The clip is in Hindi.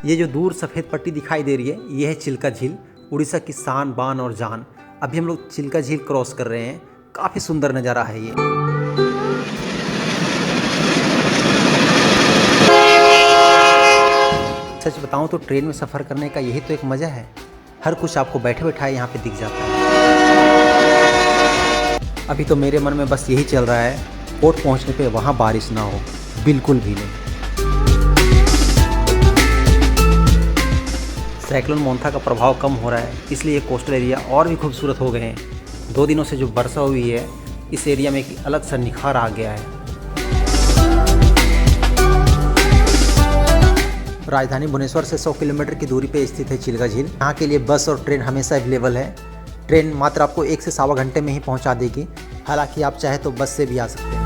ये जो दूर सफ़ेद पट्टी दिखाई दे रही है, ये है चिल्का झील, उड़ीसा की शान बान और जान। अभी हम लोग चिल्का झील क्रॉस कर रहे हैं। काफ़ी सुंदर नज़ारा है ये। सच बताऊं तो ट्रेन में सफ़र करने का यही तो एक मज़ा है। हर कुछ आपको बैठे बैठाए यहाँ पे दिख जाता है। अभी तो मेरे मन में बस यही चल रहा है, पोर्ट पहुँचने पे वहाँ बारिश ना हो, बिल्कुल भी नहीं। साइक्लोन मोंथा का प्रभाव कम हो रहा है, इसलिए कोस्टल एरिया और भी खूबसूरत हो गए हैं। 2 दिनों से जो वर्षा हुई है, इस एरिया में एक अलग सा निखार आ गया है। राजधानी भुवनेश्वर से 100 किलोमीटर की दूरी पर स्थित है चिल्का झील। यहाँ के लिए बस और ट्रेन हमेशा अवेलेबल है। ट्रेन मात्र आपको 1 से 1.25 घंटे में ही पहुँचा देगी। हालांकि आप चाहे तो बस से भी आ सकते हैं।